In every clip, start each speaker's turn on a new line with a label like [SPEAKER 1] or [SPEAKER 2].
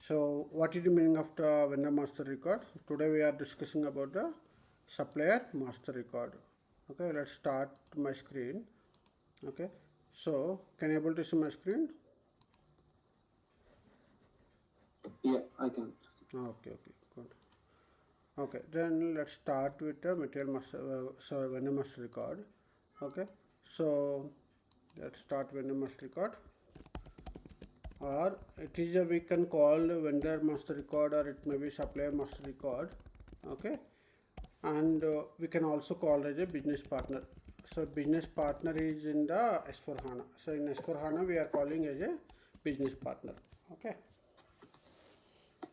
[SPEAKER 1] So what is the meaning of the vendor master record? Today we are discussing about the supplier master record. Okay, let's start my screen. Okay, so can you able to see my screen?
[SPEAKER 2] Yeah, I can.
[SPEAKER 1] Okay, good. Okay, then let's start with the material master, vendor master record. Okay, so let's start vendor master record, or it is a we can call vendor master record, or it may be supplier master record. Okay, and we can also call as a business partner. So business partner is in the S4 HANA. So in S4 HANA we are calling as a business partner. Okay.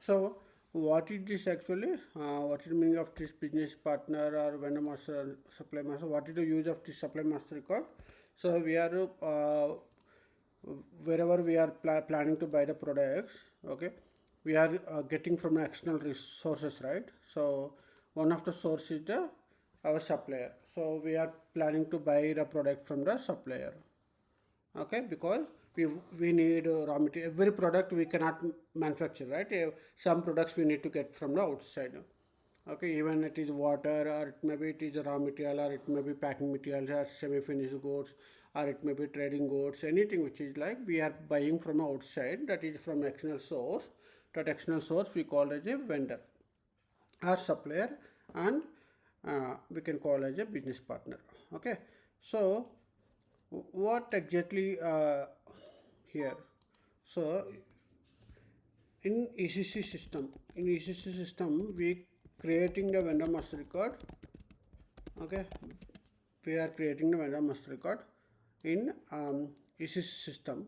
[SPEAKER 1] So what is this actually? What is the meaning of this business partner or vendor master and supply master? What is the use of this supply master record? So we are wherever we are planning to buy the products, okay, we are getting from external resources, right? So one of the source is the our supplier. So we are planning to buy the product from the supplier, okay, because we need raw material. Every product we cannot manufacture, right? Some products we need to get from the outside. Okay, even it is water, or it maybe it is a raw material, or it may be packing materials, or semi-finished goods, or it may be trading goods, anything which is like we are buying from outside, that is from external source. That external source we call as a vendor or supplier, and we can call as a business partner. Okay, so what exactly here? So in ECC system, we creating the vendor master record. Okay, we are creating the vendor master record in ECC system.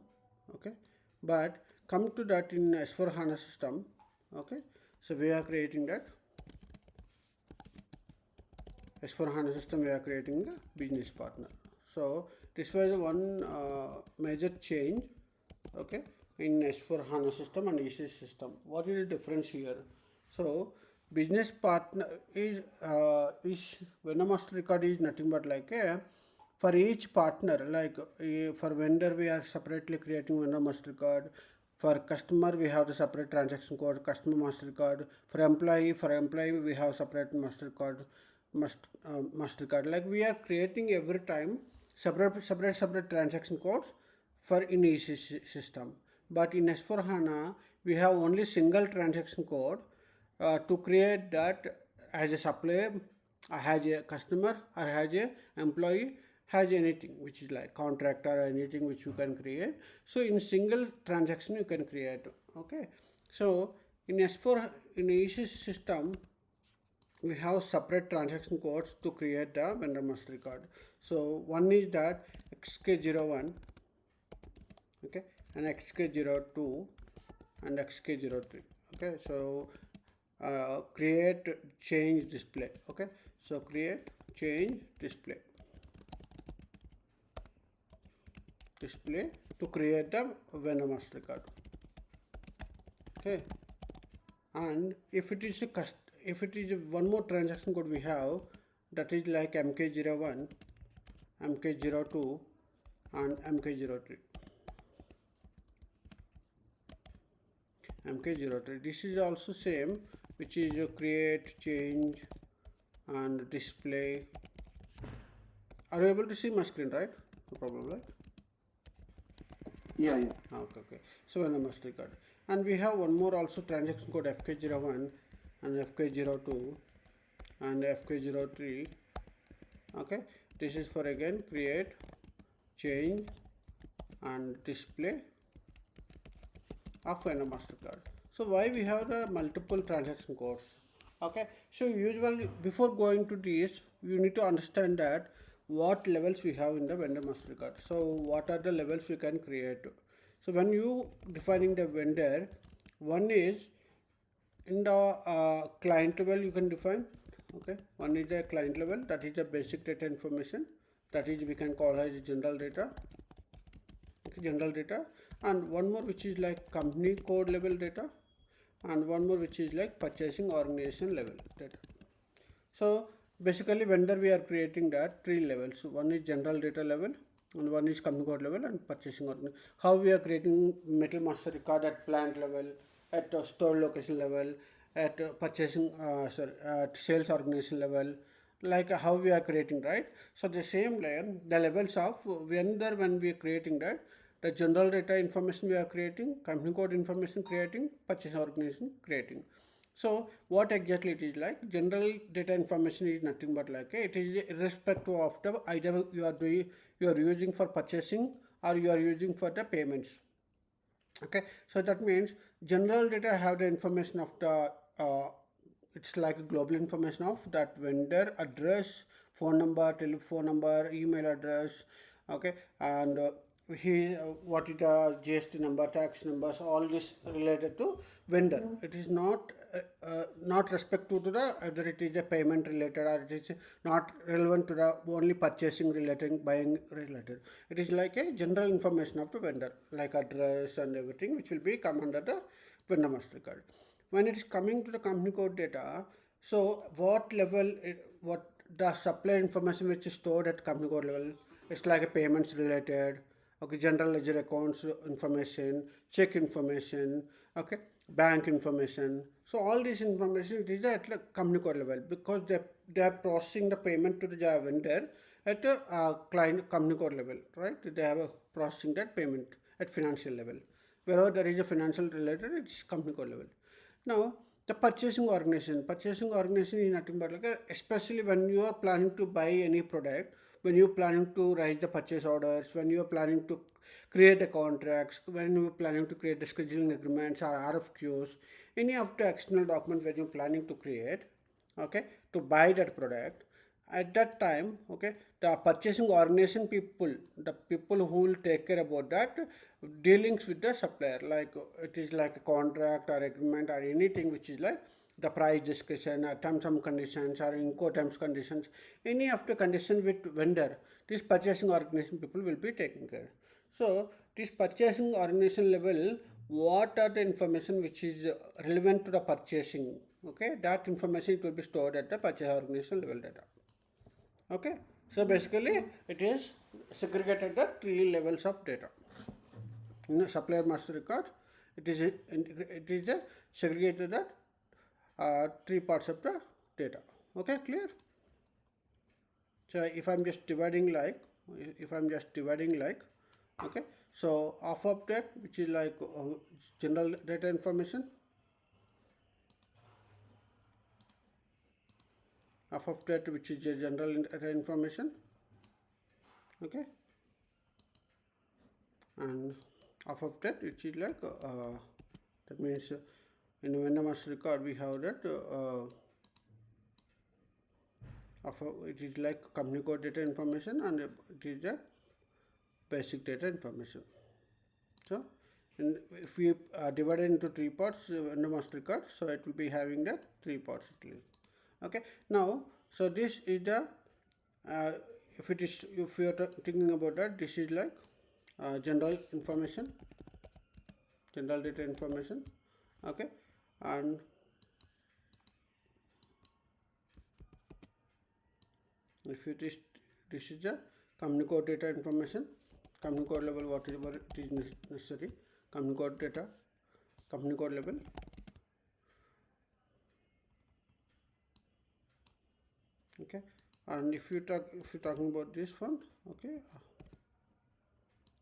[SPEAKER 1] Okay, but come to that in S4 HANA system. Okay, so we are creating that S4 HANA system. We are creating a business partner. So this was one major change. Okay, in S4 HANA system and ECC system. What is the difference here? So business partner is vendor master record is nothing but like a for each partner, like for vendor we are separately creating vendor master record. For customer we have the separate transaction code, customer master record. For employee we have separate master card, master card. Like we are creating every time separate transaction codes for in each system. But in S4 HANA, we have only single transaction code to create that as a supplier, as a customer, or as a employee, has anything which is like contractor or anything which you can create. So in single transaction you can create. Okay. So in S4 in each system we have separate transaction codes to create the vendor master record. So one is that XK01, okay, and XK02 and XK03. Okay, so create change display. Okay, so create change display to create the vendor master record. Okay, and if it is one more transaction code we have, that is like MK01, MK02 and MK03. MK03, this is also same, which is create, change and display. Are you able to see my screen, right? No problem, right?
[SPEAKER 2] Yeah.
[SPEAKER 1] Okay. So when I must record. And we have one more also transaction code FK01 and FK02 and FK03. Okay. This is for again create, change and display of a master card. So why we have the multiple transaction codes? Okay, so usually before going to this, you need to understand that what levels we have in the vendor master card. So what are the levels we can create? So when you defining the vendor, one is in the client level you can define. Okay, one is the client level, that is the basic data information, that is we can call as general data. Okay, general data, and one more which is like company code level data, and one more which is like purchasing organization level data. So basically vendor we are creating that three levels. One is general data level, and one is company code level, and purchasing organization. How we are creating metal master record at plant level, at store location level, at purchasing, at sales organization level, like how we are creating, right? So the same layer, the levels of vendor when we are creating that, the general data information we are creating, company code information creating, purchase organization creating. So what exactly it is like? General data information is nothing but like it is irrespective of the either you are using for purchasing or you are using for the payments. Okay, so that means general data have the information of the it's like a global information of that vendor address, phone number, telephone number, email address. Okay, and what is the GST number, tax numbers, all this related to vendor. It is not respect to the either it is a payment related or it is not relevant to the only purchasing related, buying related. It is like a general information of the vendor, like address and everything, which will be come under the vendor master card. When it is coming to the company code data, so what level, what the supplier information which is stored at company code level, it's like a payments related, okay, general ledger accounts information, check information, okay, bank information. So all this information it is at the company code level because they are processing the payment to the vendor at a client company code level, right? They have a processing that payment at financial level. Wherever there is a financial related, it is company code level. Now, the purchasing organization is nothing but like especially when you are planning to buy any product, when you are planning to write the purchase orders, when you are planning to create the contracts, when you are planning to create the scheduling agreements or RFQs, any of the external document when you are planning to create, okay, to buy that product, at that time, okay, the purchasing organization people, the people who will take care about that dealings with the supplier, like it is like a contract or agreement or anything which is like the price discussion or terms and conditions or incoterms conditions, any of the condition with vendor, this purchasing organization people will be taking care. So this purchasing organization level, what are the information which is relevant to the purchasing, okay, that information it will be stored at the purchase organization level data. Okay, so basically it is segregated the three levels of data. In the supplier master record, it is a segregated at three parts of the data. Okay, clear? So if I'm just dividing like, okay, so half of that which is like general data information, half of that which is a general data information, okay, and half of that which is like that means in vendor master record we have that it is like company code data information and it is a basic data information. So if we divide it into three parts, vendor master record, so it will be having the three parts at least. Okay, now so this is the if you are thinking about that, this is like general information, general data information, okay, and if it is, this is the company code data information, company code level whatever it is necessary, company code data, company code level, okay, and if you're talking about this one, okay,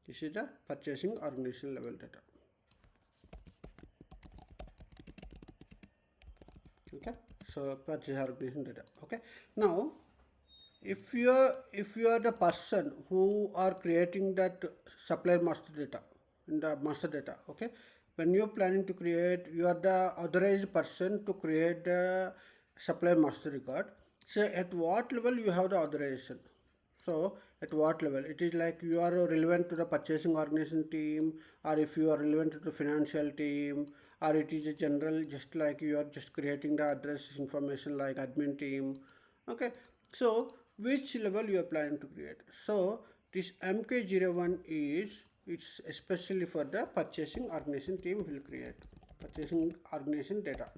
[SPEAKER 1] this is the purchasing organization level data. Okay, so purchase organization data. Okay, now if you are the person who are creating that supplier master data in the master data, okay, when you are planning to create, you are the authorized person to create the supplier master record. So at what level you have the authorization? So at what level? It is like you are relevant to the purchasing organization team, or if you are relevant to the financial team, or it is a general, just like you are just creating the address information like admin team. Okay, so which level you are planning to create? So this MK01 is, it's especially for the purchasing organization team will create purchasing organization data.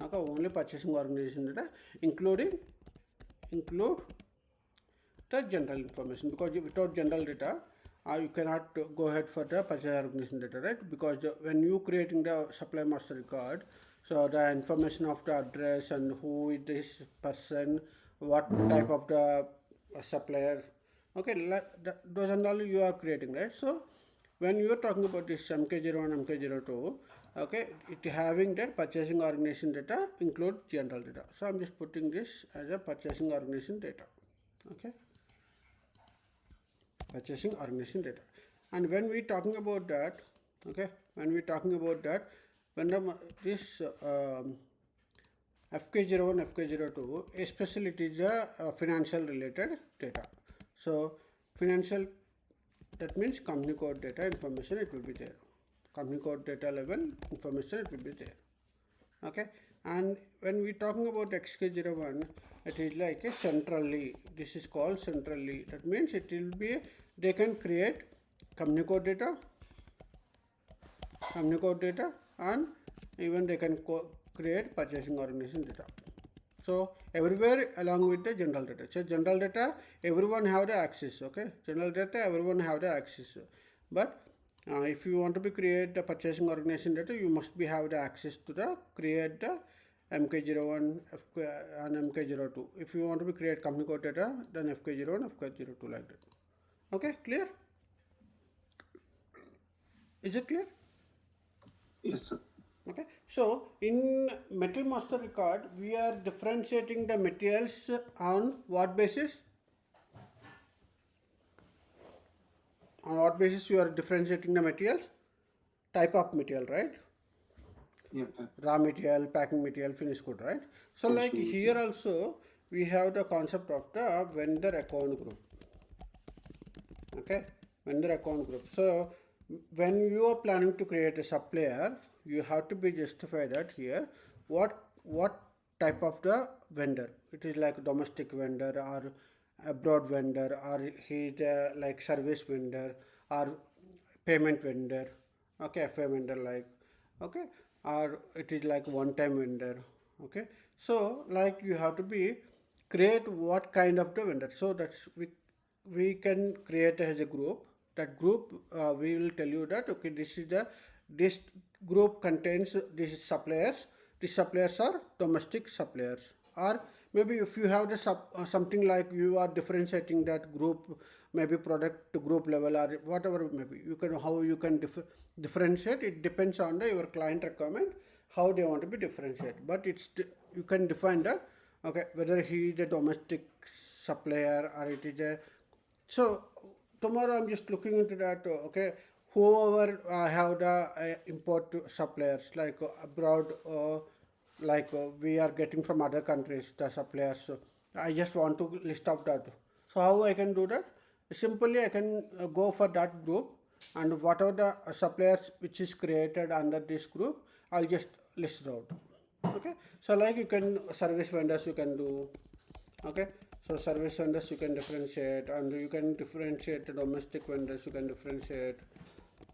[SPEAKER 1] Okay, only purchasing organization data, include the general information, because without general data you cannot go ahead for the purchase organization data, right? Because when you creating the supply master record, so the information of the address and who is this person, what type of the supplier, okay, those and all you are creating, right? So when you are talking about this MK01, MK02, okay, it having that purchasing organization data include general data. So I'm just putting this as a purchasing organization data, okay, purchasing organization data. And when we talking about that, okay, when we talking about that, when this FK01, FK02, especially it is a financial related data. So financial, that means company code data information it will be there. Company code data level information it will be there. Okay, and when we talking about XK01, it is like a centrally, this is called centrally. That means it will be, they can create company code data, and even they can create purchasing organization data. So everywhere along with the general data. So general data everyone have the access, okay, general data everyone have the access, but if you want to be create the purchasing organization data, you must be have the access to the create the MK01 and MK02. If you want to be create company code data, then FK01, FK02 like that. Okay, clear? Is it clear?
[SPEAKER 2] Yes, sir.
[SPEAKER 1] Okay, so in metal master record, we are differentiating the materials on what basis? On what basis you are differentiating the materials? Type of material, right?
[SPEAKER 2] Yeah.
[SPEAKER 1] Raw material, packing material, finished good, right? So like here also we have the concept of the vendor account group. Okay, vendor account group. So when you are planning to create a supplier, you have to be justify that here what type of the vendor. It is like domestic vendor or abroad vendor, or he is like service vendor or payment vendor, okay, FA vendor like, okay, or it is like one time vendor, okay. So like you have to be create what kind of the vendor. So that's we can create as a group. That group we will tell you that okay, this group contains these suppliers. These suppliers are domestic suppliers, or maybe if you have the something like you are differentiating that group, maybe product to group level or whatever, maybe you can how you can differentiate. It depends on your client requirement how they want to be differentiated, but you can define that, okay, whether he is a domestic supplier or it is a. So tomorrow I'm just looking into that, okay, whoever have the import suppliers like abroad, like we are getting from other countries the suppliers. So I just want to list out that. So how I can do that? Simply I can go for that group, and whatever the suppliers which is created under this group, I'll just list it out. Okay, so like you can service vendors you can do, okay, so service vendors you can differentiate, and you can differentiate the domestic vendors you can differentiate,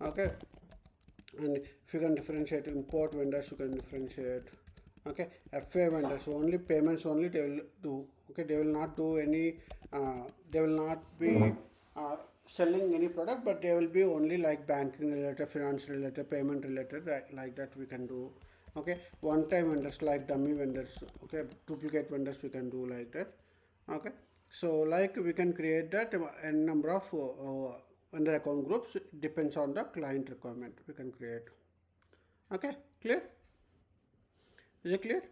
[SPEAKER 1] okay, and if you can differentiate import vendors you can differentiate, okay. FA vendors only payments only they will do, okay, they will not do any they will not be selling any product, but they will be only like banking related, finance related, payment related, like that we can do, okay. One time vendors like dummy vendors, okay, duplicate vendors we can do like that, okay. So like we can create that a number of vendor account groups, depends on the client requirement we can create. Okay, clear? Is it clear?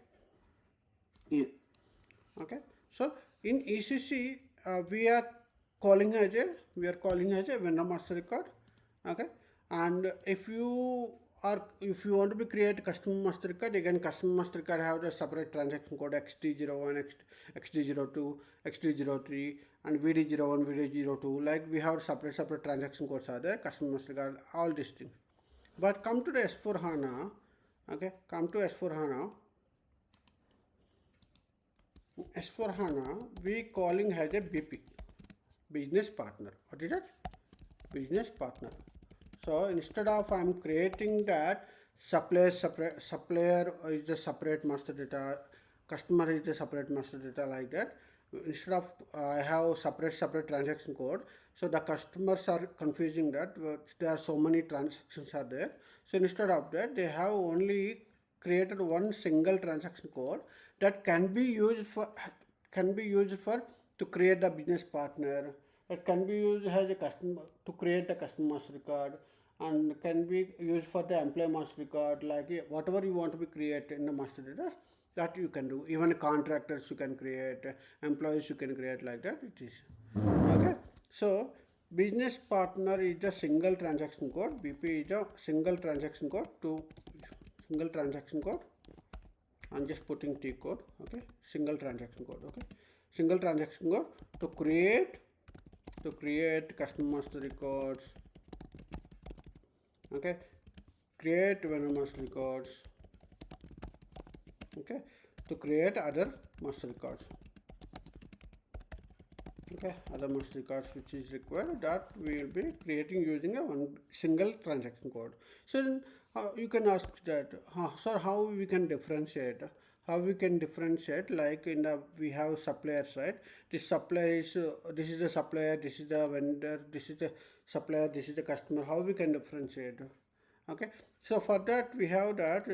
[SPEAKER 2] Yeah.
[SPEAKER 1] Okay, so in ECC we are calling as a vendor master record, okay. And if you want to be create customer master record, again customer master record have the separate transaction code XD01, XD02, XD03, and VD01, VD02. Like we have separate transaction codes are there, customer master record, all these things. But come to the S4 HANA, okay, come to S4 HANA. S4 HANA, we calling as a BP, business partner. What is that? Business partner. So instead of I'm creating that supplier is a separate master data, customer is a separate master data like that. Instead of I have separate transaction code, So the customers are confusing that there are so many transactions are there. So instead of that, they have only created one single transaction code that can be used for to create a business partner. It can be used as a customer to create a customer master record, and can be used for the employee master record, like whatever you want to be create in the master data, that you can do. Even contractors you can create, employees you can create, like that it is. Okay, so business partner is a single transaction code. BP is a single transaction code to single transaction code. I'm just putting T code. Okay, single transaction code. Okay, single transaction code to create customer master records. Okay, create vendor master records. Okay, to create other master records. Okay, other master records which is required, that we will be creating using a one single transaction code. So then, you can ask that, sir, how we can differentiate? How we can differentiate? Like in the we have suppliers, right? This supplier is this is the supplier, this is the vendor, this is the supplier, this is the customer. How we can differentiate? Okay, so for that we have that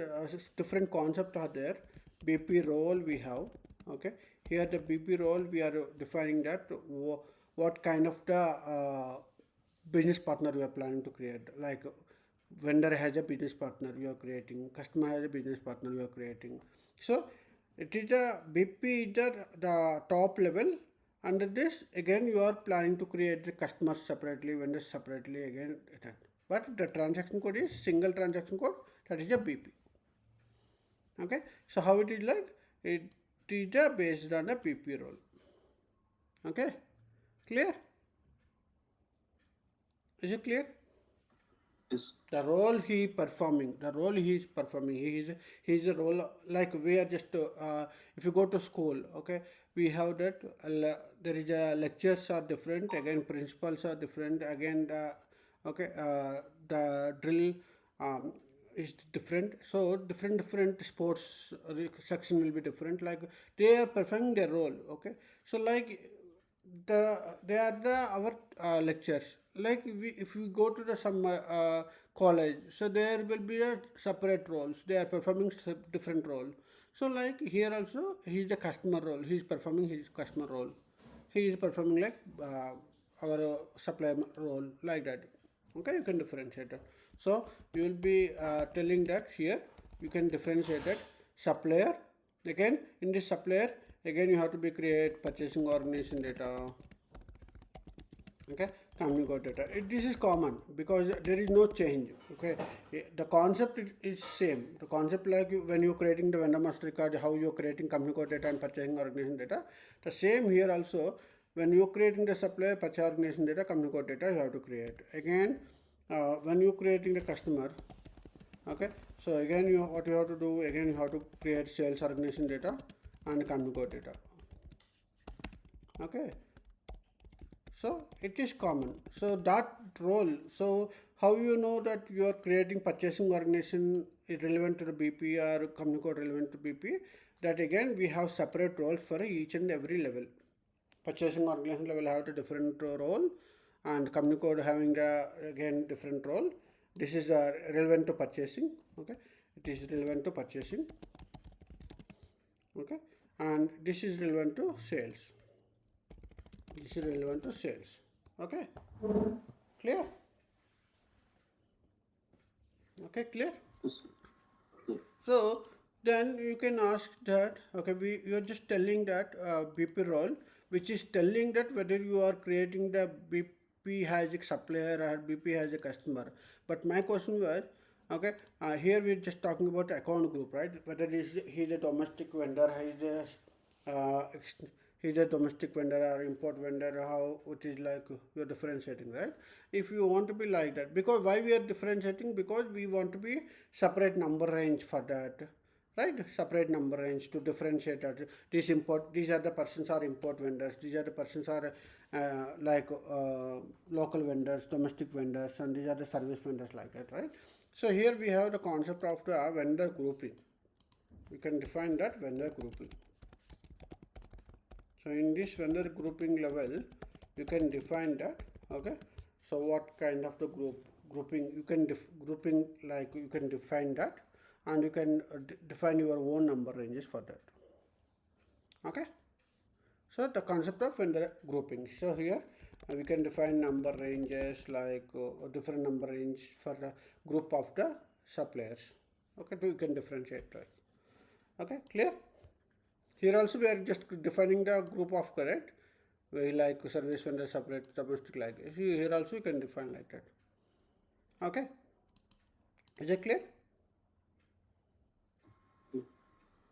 [SPEAKER 1] different concept are there. BP role we have. Okay, here the BP role we are defining that what kind of the business partner we are planning to create. Like vendor has a business partner we are creating, customer has a business partner we are creating. So it is a BP is the top level. Under this, again you are planning to create the customers separately, vendors separately, again but the transaction code is single transaction code, that is a BP. Okay, so how it is like? It is based on a BP role. Okay, clear? Is it clear?
[SPEAKER 2] Yes.
[SPEAKER 1] The role he is performing, he is a role, like we are just if you go to school, okay, we have that there is a lectures are different, again principals are different, again the drill is different. So different sports section will be different, like they are performing their role. Okay, so like they are our lectures, like if we go to the some college, so there will be a separate roles, they are performing different role. So like here also he is the customer role, he is performing his customer role, he is performing like our supplier role, like that. Okay, you can differentiate it. So you will be telling that here you can differentiate that supplier. Again in this supplier, again you have to be create purchasing organization data. Okay, company code data. This is common because there is no change. Okay, the concept is same. The concept, like when you're creating the vendor master record, how you're creating company code data and purchasing organization data, the same here also. When you're creating the supplier, purchase organization data, company code data, you have to create. Again, when you're creating the customer, okay, so again what you have to do, again you have to create sales organization data and company code data. Okay, so it is common. So that role, so how you know that you are creating purchasing organization is relevant to the BP or company code relevant to BP? That again we have separate roles for each and every level. Purchasing organization level have a different role, and company code having again different role. This is relevant to purchasing. Okay, it is relevant to purchasing. Okay, and this is relevant to sales. This is relevant to sales. Okay, clear? Okay, clear?
[SPEAKER 2] Yes. Yeah.
[SPEAKER 1] So then you can ask that, okay, you are just telling that BP role, which is telling that whether you are creating the BP has a supplier or BP has a customer. But my question was, okay, here we're just talking about account group, right? Whether he's a domestic vendor, he's a domestic vendor or import vendor, how it is like you're differentiating, right? If you want to be like that, because why we are differentiating? Because we want to be separate number range for that, right? Separate number range to differentiate that these are the persons are import vendors, these are the persons are local vendors, domestic vendors, and these are the service vendors, like that, right? So here we have the concept of the vendor grouping. We can define that vendor grouping. So in this vendor grouping level, you can define that, Okay, so what kind of the grouping you can grouping, like you can define that, and you can define your own number ranges for that. Okay, so the concept of vendor grouping. So here we can define number ranges, like different number range for the group of the suppliers. Okay, so you can differentiate, right? Okay, clear? Here also we are just defining the group of, correct? We like service vendor, separate, domestic, like here also you can define like that. Okay, is it clear?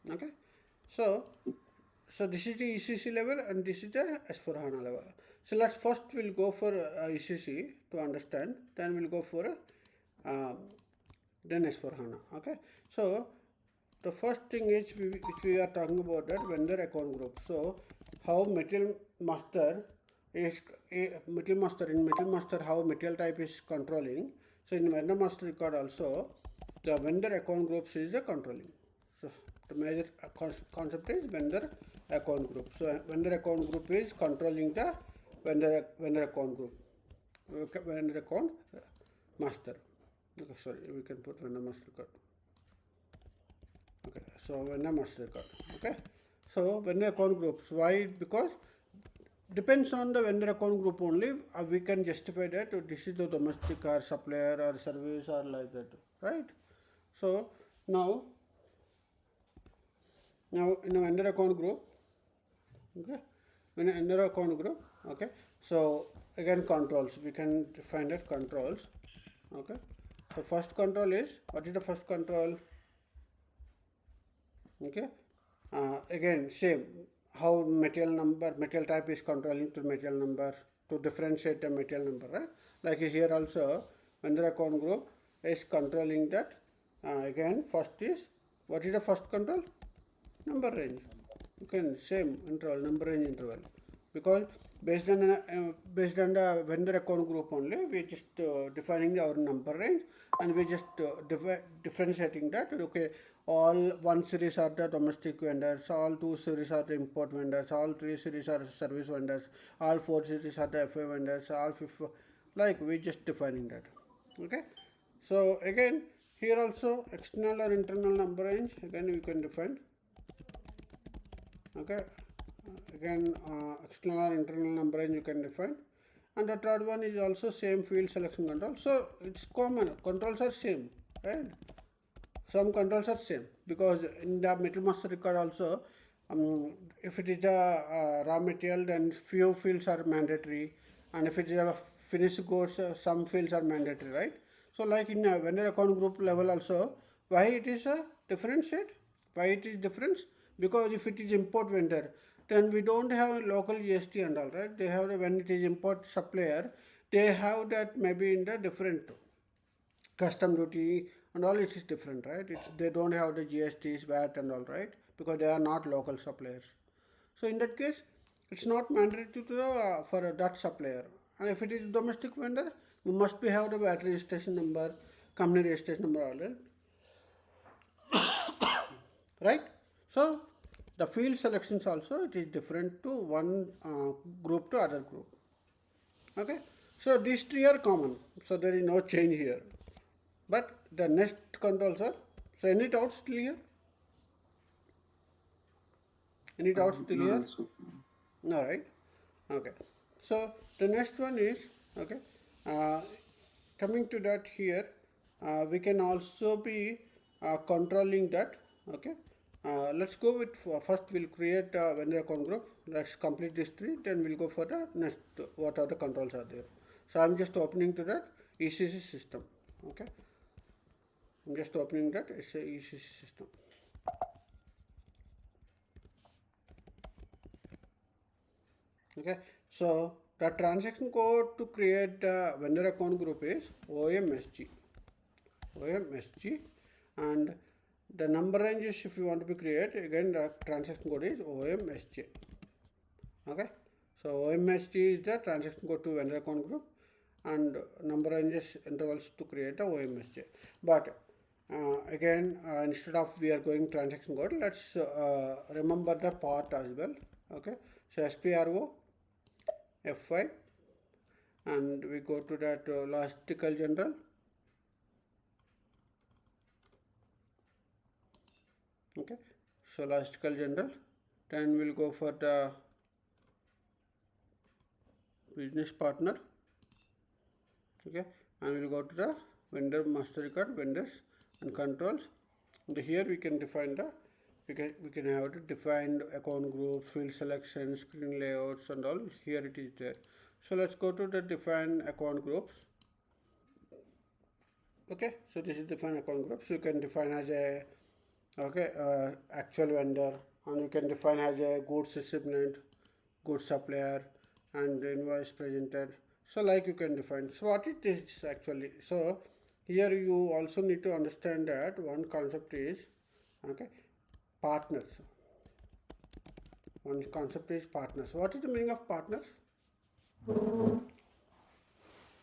[SPEAKER 1] Okay, so this is the ECC level and this is the S4HANA level. So let's first we'll go for ECC to understand, then we'll go for then S4HANA. Okay, so the first thing is which we are talking about, that vendor account group. So how material master is material master, in material master how material type is controlling. So in vendor master record also the vendor account groups is the controlling. So the major concept is vendor account group. So vendor account group is controlling the vendor account group, vendor account master. Okay, sorry, we can put vendor master record. Okay, so vendor master record. Okay, so vendor account groups, why? Because depends on the vendor account group only, we can justify that this is the domestic or supplier or service or like that, right? So now in a vendor account group, okay, in a vendor account group, okay, so again controls, we can define that controls. Okay, so first control is, what is the first control? Okay, again same, how material type is controlling to material number to differentiate the material number, right? Like here also vendor account group is controlling that. Again first is, what is the first control? Number range. You can same interval, number range interval, because based on the vendor account group only, we just defining our number range, and we just differentiating that. Okay, all 1 series are the domestic vendors, all 2 series are the import vendors, all 3 series are service vendors, all 4 series are the FA vendors, all 5, like we just defining that. Okay, so again here also external or internal number range, again you can define. Okay, again external or internal number range you can define. And the third one is also same, field selection control. So it's common, controls are same, right? Some controls are same, because in the metal master record also, if it is a raw material, then few fields are mandatory, and if it is a finished goods, some fields are mandatory, right? So like in a vendor account group level also, why it is a differentiate? Why it is difference? Because if it is import vendor, then we don't have local GST and all, right? They have when it is import supplier, they have that maybe in the different custom duty and all, it is different, right? They don't have the GSTs, VAT and all, right? Because they are not local suppliers. So in that case, it's not mandatory to for that supplier. And if it is domestic vendor, you must be have the VAT registration number, company registration number, all right? Right? So the field selections also, it is different to one group to other group. Okay, so these three are common, so there is no change here. But the next controls are, so any doubts still here? Any doubts still
[SPEAKER 2] No,
[SPEAKER 1] here?
[SPEAKER 2] that's okay.
[SPEAKER 1] All right. Okay. So the next one is, okay, uh, coming to that here, we can also be controlling that. Okay. Let's go with first we'll create a vendor account group. Let's complete this three, then we'll go for the next, what are the controls are there. So I'm just opening to that ECC system. Okay. I'm just opening that, it's a ECC system. Okay, so the transaction code to create the vendor account group is OMSG, and the number ranges, if you want to be create, again the transaction code is OMSJ. Okay, so OMSG is the transaction code to vendor account group, and number ranges intervals to create the OMSJ. But again, instead of we are going transaction code, let's remember the part as well. Okay, so SPRO F5, and we go to that logistical general. Okay, so logistical general, then we'll go for the business partner. Okay, and we'll go to the vendor master record, vendors and controls. And here we can define the we can have the defined account group, field selection, screen layouts and all. Here it is there. So let's go to the define account groups. Okay, so this is define account groups. You can define as a actual vendor, and you can define as a goods recipient, goods supplier, and invoice presented. So like you can define. So what it is actually? So here you also need to understand that one concept is partners. One concept is partners. What is the meaning of partners?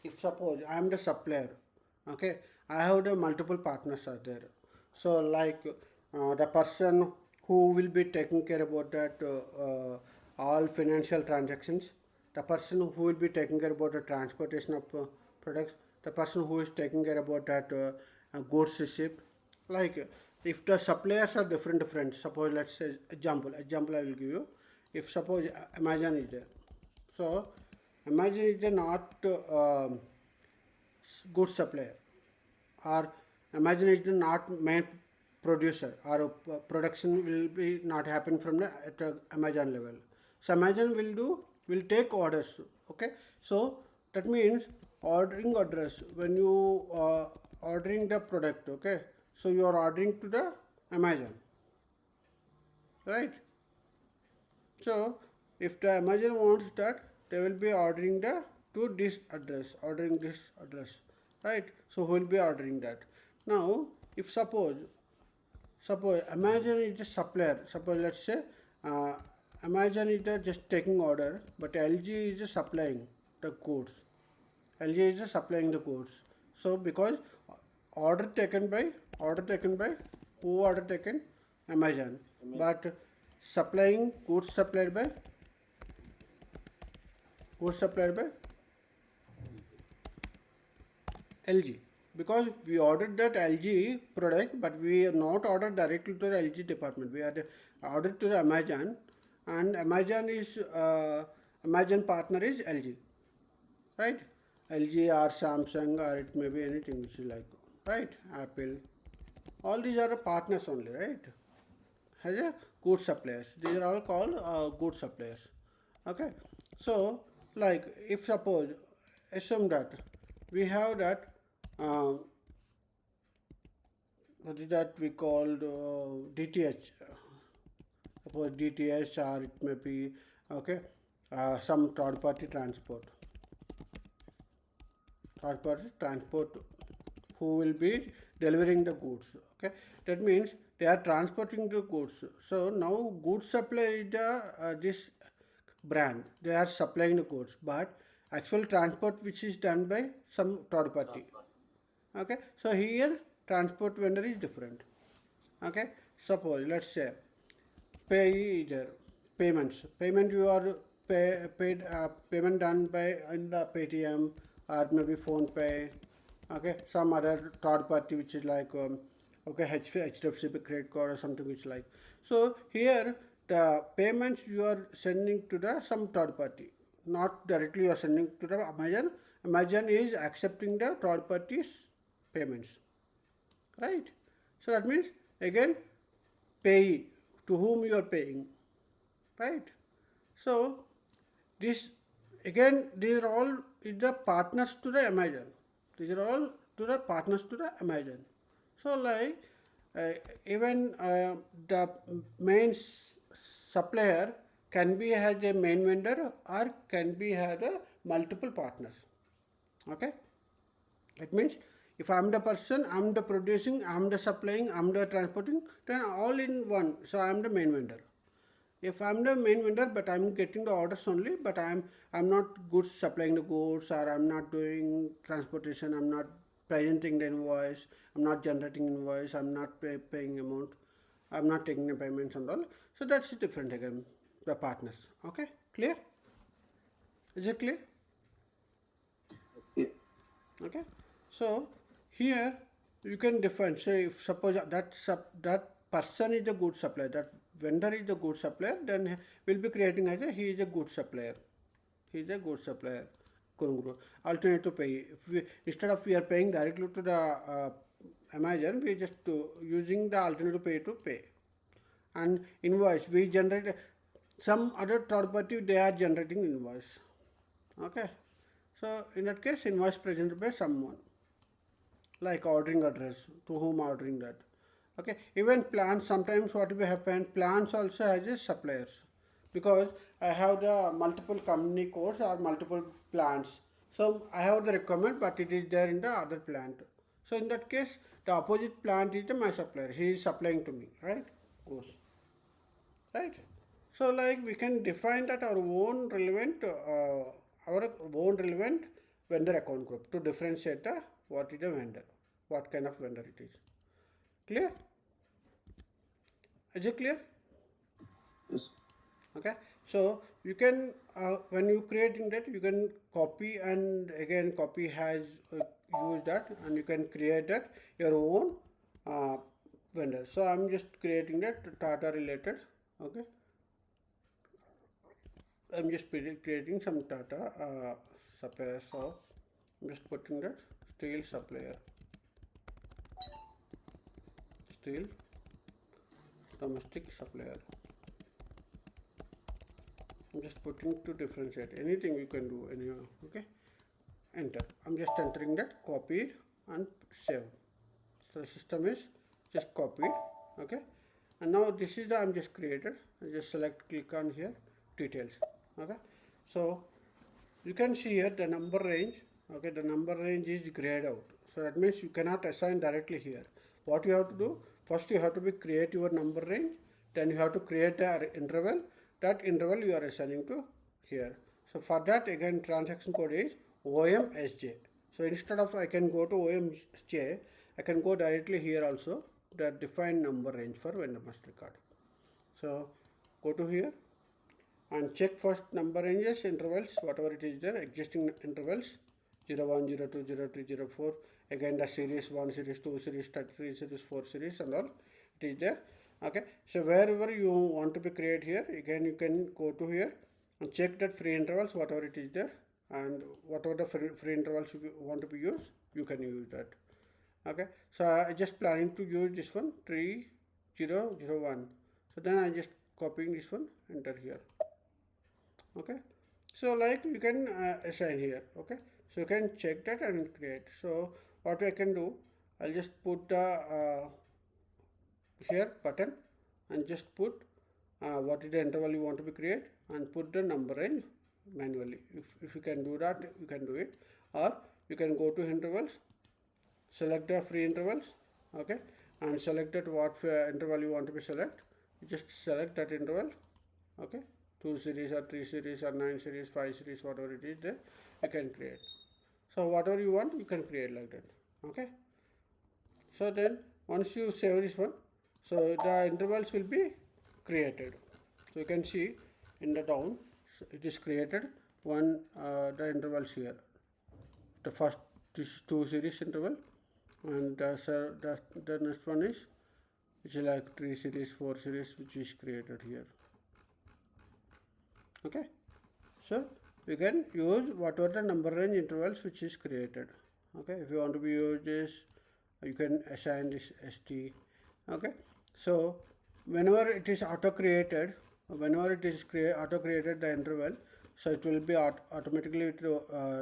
[SPEAKER 1] If suppose I am the supplier, okay, I have the multiple partners are there. So like the person who will be taking care about that all financial transactions, the person who will be taking care about the transportation of products, the person who is taking care about that goods receipt. Like if the suppliers are different, suppose let's say example I will give you. If suppose Amazon is there, so Amazon is the not good supplier, or Amazon is the not main producer, or production will be not happen from the at Amazon level. So Amazon will take orders. Okay, so that means ordering address when you ordering the product. Okay, so you are ordering to the Amazon, right? So if the Amazon wants that, they will be ordering the to this address, ordering this address, right? So who will be ordering that? Now, if suppose Amazon is the supplier. Suppose let's say uh, Amazon is the just taking order, but LG is the supplying the goods. LG is the supplying the goods. So because order taken by who order taken Amazon, but supplying goods supplied by LG, because we ordered that LG product, but we are not ordered directly to the LG department. We are ordered to the Amazon, and Amazon partner is LG, right? LG or Samsung, or it may be anything which is like, right? Apple, all these are the partners only, right? As a good suppliers. These are all called good suppliers. Okay. So, like if suppose assume that we have that what is that we called DTH. Suppose DTH, or it may be okay some third party transport. Third party transport who will be delivering the goods. Okay, that means they are transporting the goods. So now goods supply is the this brand, they are supplying the goods, but actual transport which is done by some third party. Okay, so here transport vendor is different. Okay, suppose let's say pay either payment you are paid payment done by in the Paytm, or maybe phone pay. Okay, some other third party which is like HDFC credit card or something which like. So here the payments you are sending to the some third party, not directly you are sending to the Amazon. Amazon is accepting the third party's payments, right? So that means again payee, to whom you are paying, right? So this again, these are all is the partners to the Amazon. These are all to the partners to the Amazon. So like uh, even the main supplier can be has a main vendor, or can be had a multiple partners. Okay, it means if I'm the person, I'm the producing, I'm the supplying, I'm the transporting, then all in one. So I'm the main vendor. If I'm the main vendor, but I'm getting the orders only, but I'm not goods supplying the goods, or I'm not doing transportation, I'm not presenting the invoice, I'm not generating invoice, I'm not paying amount, I'm not taking the payments and all. So that's different again, the partners. Okay, clear? Is it clear? Okay, so here you can define, say if suppose that person is a good supplier, that vendor is a good supplier, then we'll be creating as a he is a good supplier. He is a good supplier. Kurunguru. Alternative pay. If we, instead of we are paying directly to the Amazon, we just using the alternative pay to pay. And invoice, we generate some other third party, they are generating invoice. Okay, so in that case, invoice presented by someone, like ordering address, to whom ordering that. Okay, even plans, sometimes what will happen, plans also has a suppliers, because I have the multiple company codes or multiple plants. So I have the requirement, but it is there in the other plant. So in that case, the opposite plant is the my supplier. He is supplying to me, right? Goes. Right. So like we can define that our own relevant vendor account group to differentiate the what is a vendor, what kind of vendor it is. Clear? Is it clear?
[SPEAKER 2] Yes.
[SPEAKER 1] Okay. So you can when you creating that, you can copy, and again copy has use that, and you can create that your own uh, vendor. So I'm just creating that Tata related. Okay. I'm just creating some Tata supplier. So I'm just putting that steel supplier, steel domestic supplier. I'm just putting to differentiate. Anything you can do, okay. Enter. I'm just entering that, copied and save. So the system is just copied, okay. And now this is the I'm just created. I just select, click on here, details, okay. So you can see here the number range, okay. The number range is grayed out, so that means you cannot assign directly here. What you have to do, first you have to create your number range, then you have to create an interval. That interval you are assigning to here. So for that, again transaction code is OMSJ. So instead of I can go to OMSJ, I can go directly here also, the define number range for vendor master card. So go to here and check first number ranges, intervals, whatever it is there, existing intervals, 01, 02, 03, 04, again the series 1, series 2, series 3, series 4, series and all, it is there. Okay, so wherever you want to be create here, again you can go to here and check that free intervals, whatever it is there, and whatever the free intervals you want to be used, you can use that. Okay, so I just planning to use this one 3001. So then I just copying this one, enter here. Okay, so like you can assign here. Okay, so you can check that and create. So what I can do, I'll just put the here button and just put what is the interval you want to be create, and put the number range manually. If you can do that, you can do it, or you can go to intervals, select the free intervals, okay, and select that what interval you want to be select. You just select that interval, okay, 2 series or 3 series or 9 series, 5 series, whatever it is there, you can create. So whatever you want, you can create like that. Okay, so then once you save this one, so the intervals will be created. So you can see in the down, so it is created one the intervals here. The first, this 2 series interval, and the next one is which is like 3 series, 4 series, which is created here. Okay, so we can use whatever the number range intervals which is created. Okay, if you want to be use this, you can assign this ST. Okay, so whenever it is auto created, whenever it is auto created the interval, so it will be automatically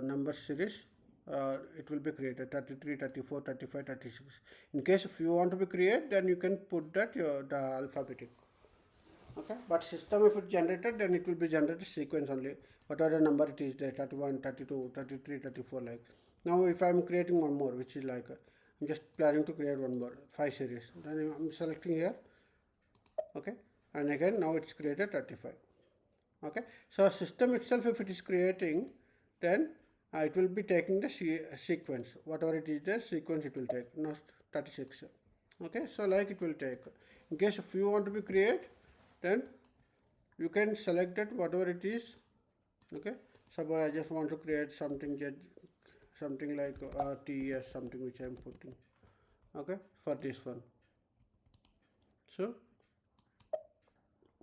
[SPEAKER 1] number series, it will be created 33, 34, 35, 36. In case if you want to be create, then you can put that the alphabetic. Okay, but system if it generated, then it will be generated sequence only, whatever the number it is there, 31, 32, 33, 34, like. Now if I am creating one more, which is like I'm just planning to create one more 5 series, then I'm selecting here. Okay, and again now it's created 35. Okay, so system itself, if it is creating, then it will be taking the sequence, whatever it is there, sequence it will take, not 36. Okay, so like it will take. In case if you want to be create, then you can select that whatever it is. Okay, suppose I just want to create something something like TES, something which I am putting, okay, for this one. So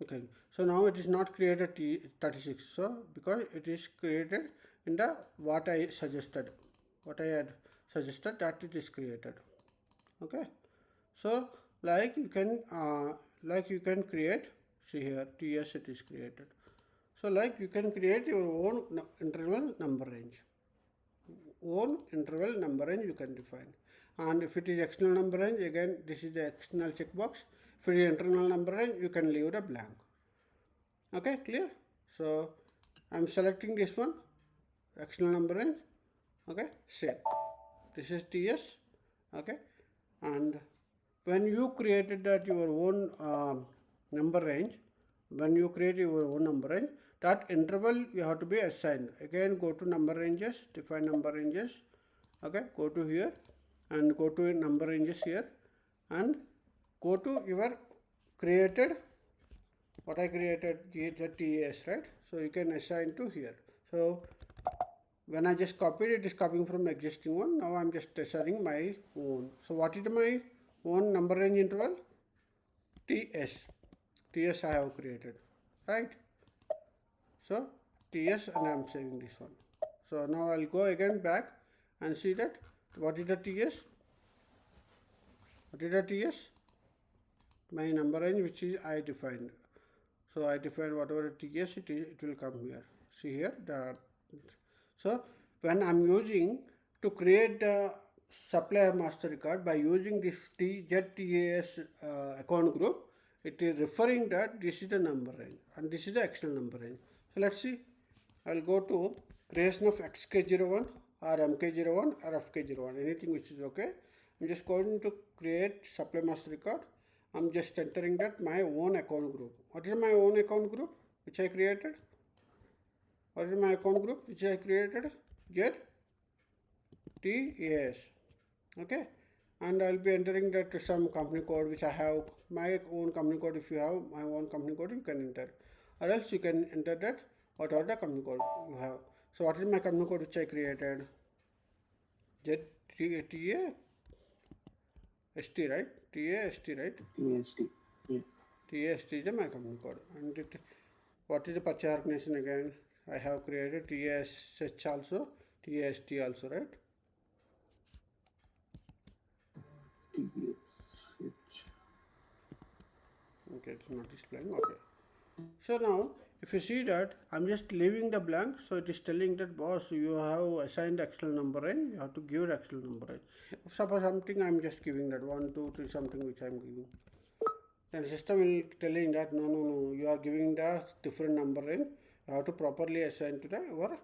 [SPEAKER 1] okay, so now it is not created T36, so because it is created in the what I suggested, what I had suggested, that it is created. Okay, so like you can create, see here TS it is created. So like you can create your own interval number range, you can define. And if it is external number range, again this is the external checkbox. If it is internal number range, you can leave it blank. Okay, clear? So I'm selecting this one, external number range. Okay, save. This is TS. Okay, and when you created that your own number range, when you create your own number range, that interval you have to be assigned. Again, go to number ranges, define number ranges. Okay, go to here and go to number ranges here and go to your created, what I created, the TAS, right? So you can assign to here. So when I just copied, it is copying from existing one. Now I'm just assigning my own. So what is my own number range interval? TS. TS I have created, right? So TS, and I'm saving this one. So now I'll go again back and see that what is the TS? What is the TS? My number range which is I defined. So I define whatever TS it is, it will come here. See here, so when I'm using to create the supplier master record by using this ZTAS account group, it is referring that this is the number range and this is the external number range. So let's see. I'll go to creation of XK01 or MK01 or FK01, anything which is okay. I'm just going to create supply master record. I'm just entering that my own account group. What is my own account group which I created? What is my account group which I created? ZTAS. Okay, and I'll be entering that some company code which I have, my own company code. If you have my own company code, you can enter, or else you can enter that whatever the company code you have. So what is my company code which I created? ZTA ST, right? TAST, right?
[SPEAKER 2] TST. Yeah.
[SPEAKER 1] TAST is my company code. And what is the purchase organization again? I have created TSH also, TAST also, right?
[SPEAKER 2] TSH.
[SPEAKER 1] Okay, it's not displaying. Okay. So now, if you see that, I'm just leaving the blank. So it is telling that, boss, you have assigned external number range. You have to give the external number range. If suppose something, I'm just giving that 1, 2, 3, something which I'm giving. Then system will telling that no, you are giving the different number range. You have to properly assign to the your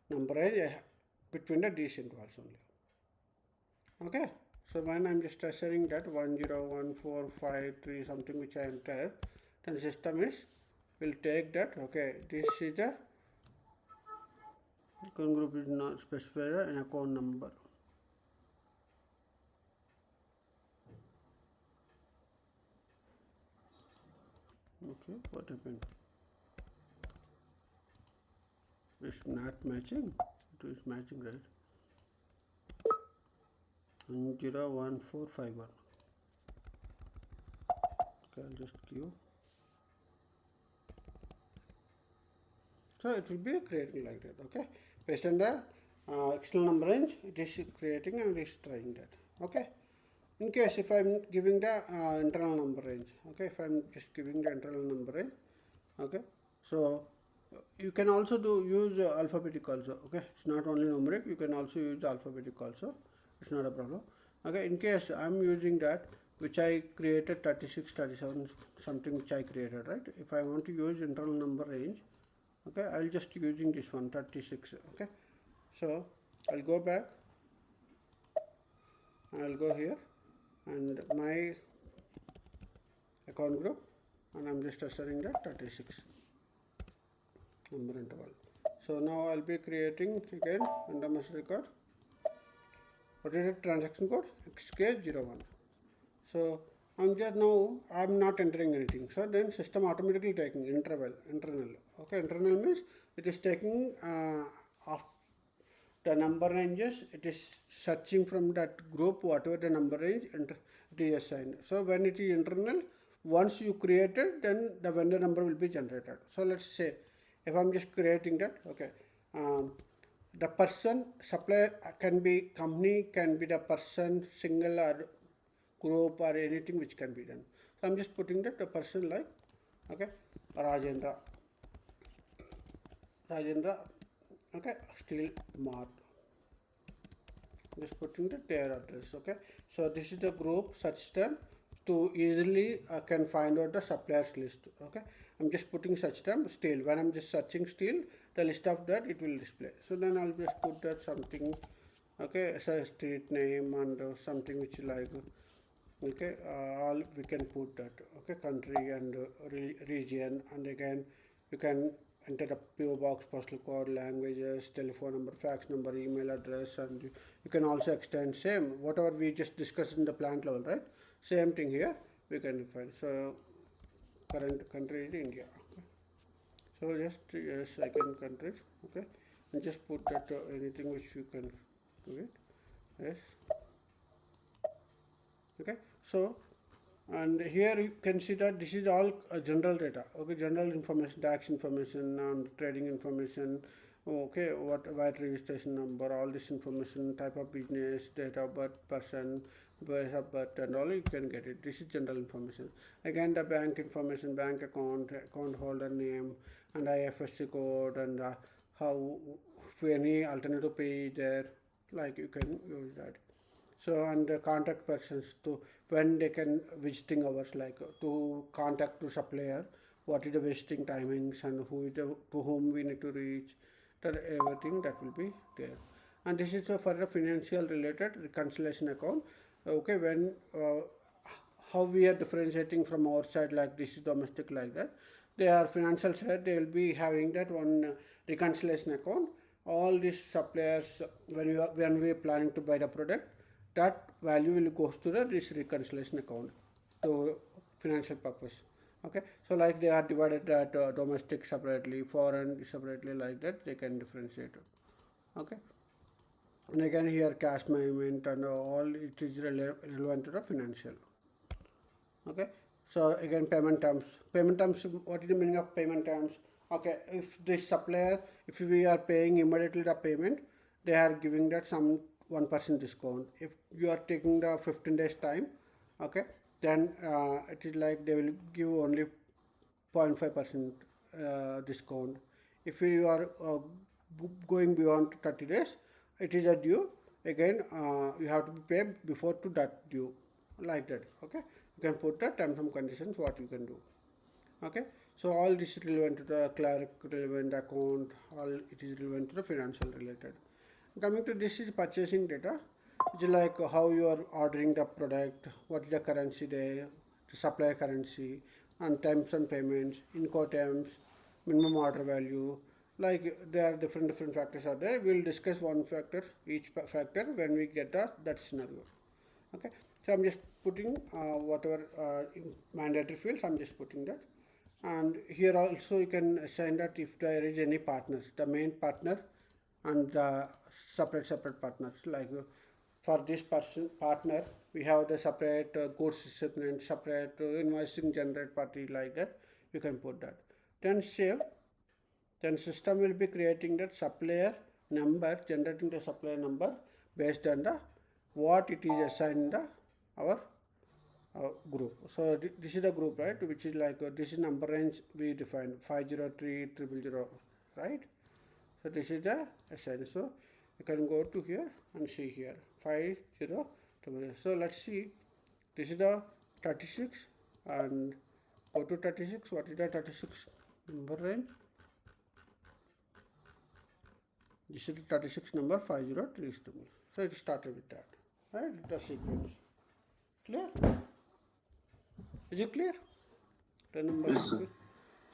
[SPEAKER 1] number range between the these intervals only. Okay. So when I'm just assigning that 1, 0, 1, 4, 5, 3, something which I enter, then system will take that. Okay, this is the account group is not specified an account number. Okay, what happened? It's not matching. It is matching, right? 101451. Okay, I'll just give. So it will be creating like that. Okay, based on the external number range, it is creating and it is trying that. Okay. In case if I'm giving the internal number range, okay, if I'm just giving the internal number range, okay, so you can also use alphabetic also. Okay, it's not only numeric, you can also use alphabetic also. It's not a problem. Okay, in case I'm using that which I created 36, 37, something which I created, right? If I want to use internal number range, okay, I'll just using this one 36. Okay, so I'll go back. I'll go here and my account group, and I'm just assigning that 36 number interval. So now I'll be creating again under master record. What is the transaction code? XK01. So I'm not entering anything. So then system automatically taking internal. Okay, internal means it is taking the number ranges, it is searching from that group whatever the number range and it is assigned. So when it is internal, once you create it, then the vendor number will be generated. So let's say if I'm just creating that, okay, the person supplier can be company, can be the person, single or group or anything which can be done. So I'm just putting that the person like, okay, Rajendra, okay, steel mart. Just putting their address. Okay, so this is the group such term to easily can find out the suppliers list. Okay, I'm just putting such term steel. When I'm just searching steel, the list of that it will display. So then I'll just put that something, okay, so street name and something which like, okay, all we can put that, okay, country and region, and again you can enter the PO box, postal code, languages, telephone number, fax number, email address, and you can also extend same whatever we just discussed in the plant level, right? Same thing here we can define. So current country is India. Okay. So just yes, I can country, okay, and just put that anything which you can do it. Yes. Okay, so and here you can see that this is all general data, okay, general information, tax information and trading information, okay, what VAT registration number, all this information, type of business, date of birth, person, place of birth, and all you can get it. This is general information. Again the bank information, bank account holder name and IFSC code, and how, if any alternative pay there, like you can use that. So and contact persons to when they can visiting hours, like to contact to supplier, what is the visiting timings and who is the, to whom we need to reach, that everything that will be there. And this is for the financial related reconciliation account. Okay, when how we are differentiating from our side, like this is domestic, like that they are financial side, they will be having that one reconciliation account. All these suppliers, when we are planning to buy the product, that value will goes to this reconciliation account to financial purpose. Okay, so like they are divided that domestic separately, foreign separately, like that they can differentiate. Okay, and again here cash movement and all it is relevant to the financial. Okay, so again payment terms, what is the meaning of payment terms? Okay, if this supplier, if we are paying immediately the payment, they are giving that some 1% discount. If you are taking the 15 days time, okay, then it is like they will give only 0.5% discount. If you are going beyond 30 days, it is a due. Again, you have to pay before to that due, like that. Okay, you can put the terms and conditions what you can do. Okay, so all this is relevant to the clerk, relevant account, all it is relevant to the financial related. Coming to this is purchasing data, which is like how you are ordering the product, what is the currency there, the supplier currency, and terms and payments, Incoterms, minimum order value. Like there are different factors are there. We will discuss one factor, each factor when we get that scenario. Okay, so I'm just putting whatever mandatory fields, I'm just putting that. And here also you can assign that if there is any partners, the main partner and the separate partners, like for this partner we have the separate goods shipment, separate invoicing generate party, like that you can put that. Then save, then system will be creating that supplier number, generating the supplier number based on the what it is assigned the our group. So this is the group, right, which is like this is number range we defined 503,000, right? So this is the assign. So you can go to here and see here 50,000. So let's see, this is the 36 and go to 36. What is the 36 number range? This is the 36 number 503 to me. So it started with that, right? The sequence. Clear? Is it clear? The number
[SPEAKER 2] Yes, sir.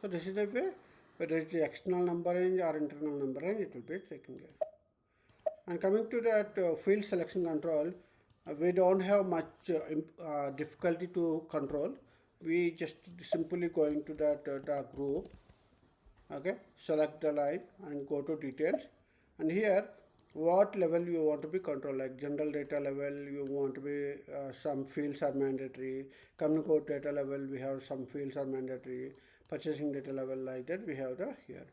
[SPEAKER 1] So this is the way, whether it's the external number range or internal number range, it will be taken care. And coming to that field selection control, we don't have much difficulty to control. We just simply going to that the group, okay, select the line and go to details, and here what level you want to be controlled, like general data level you want to be some fields are mandatory, communicate data level we have some fields are mandatory, purchasing data level like that we have the here.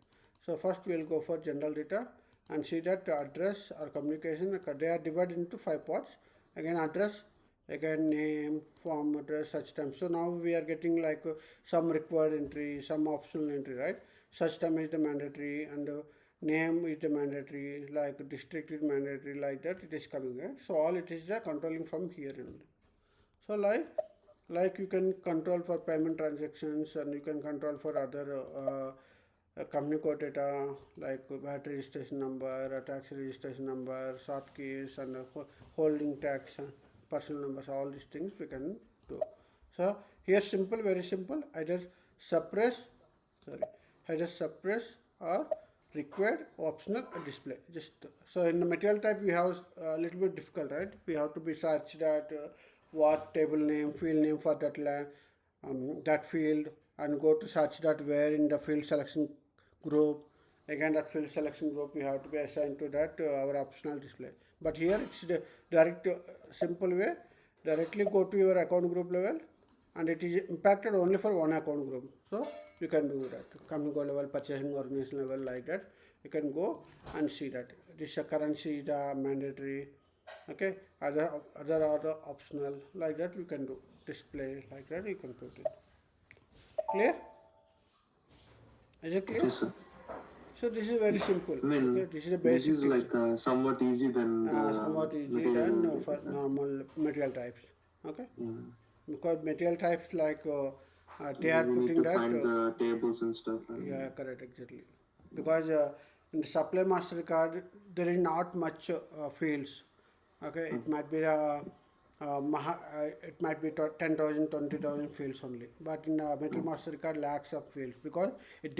[SPEAKER 1] So first we'll go for general data and see that address or communication they are divided into 5 parts. Again address, again name, form, address, such time. So now we are getting like some required entry, some optional entry, right? Such time is the mandatory and name is the mandatory, like district is mandatory, like that it is coming, right? So all it is the controlling from here only. So like you can control for payment transactions and you can control for other company code data like VAT registration number, tax registration number, short keys and holding tax, personal numbers, all these things we can do. So here simple, very simple, either suppress, sorry, either suppress or required, optional, display. Just so in the material type we have a little bit difficult, right? We have to be search that what table name, field name for that that field, and go to search that where in the field selection group. Again that field selection group we have to be assigned to that our optional display. But here it's the direct simple way, directly go to your account group level and it is impacted only for one account group. So you can do that. Company code level, purchasing organization level, like that. You can go and see that. This currency is mandatory. Okay, other are optional, like that you can do. Display like that you can put it. Clear? Is it clear?
[SPEAKER 2] Yes, sir.
[SPEAKER 1] So this is very simple.
[SPEAKER 2] I mean,
[SPEAKER 1] Okay, this is a
[SPEAKER 2] this
[SPEAKER 1] basic
[SPEAKER 2] is like somewhat easy than the
[SPEAKER 1] somewhat easy
[SPEAKER 2] material.
[SPEAKER 1] than for normal material types. Okay,
[SPEAKER 2] Yeah.
[SPEAKER 1] because material types like they are
[SPEAKER 2] We need
[SPEAKER 1] putting
[SPEAKER 2] to
[SPEAKER 1] that.
[SPEAKER 2] find the tables and stuff. Right?
[SPEAKER 1] Yeah, correct, exactly. Because in the supply master card there is not much fields. Okay, it might be it might be 10,000, 20,000 fields only. But in metal master card lakhs of fields because it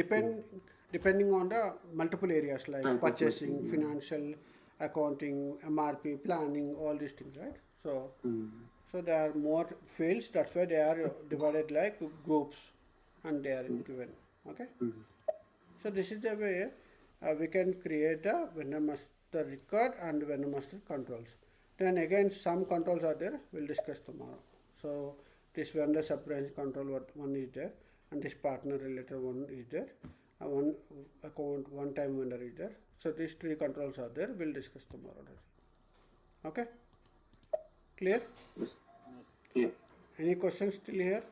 [SPEAKER 1] depending on the multiple areas like
[SPEAKER 2] Type of
[SPEAKER 1] purchasing,
[SPEAKER 2] machine,
[SPEAKER 1] financial, accounting, MRP, planning, all these things, right? So.
[SPEAKER 2] Mm.
[SPEAKER 1] So there are more fields. That's why they are divided like groups, and they are given. Okay. So this is the way we can create a vendor master record and vendor master controls. Then again some controls are there. We'll discuss tomorrow. So this vendor sub-branch control one is there, and this partner related one is there. One account one time vendor is there. So these three controls are there. We'll discuss tomorrow. Okay. Clear?
[SPEAKER 2] Yes. Yeah.
[SPEAKER 1] Any questions still here?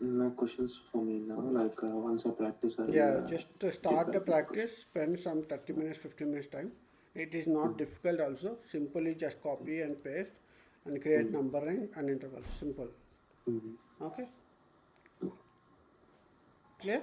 [SPEAKER 2] No questions for me now. Like once I practice, I'll
[SPEAKER 1] Yeah, just start the
[SPEAKER 2] back with
[SPEAKER 1] practice, spend some 30 minutes, 15 minutes time. It is not difficult also. Simply just copy and paste and create numbering and intervals. Simple.
[SPEAKER 2] Mhm.
[SPEAKER 1] Okay? Clear?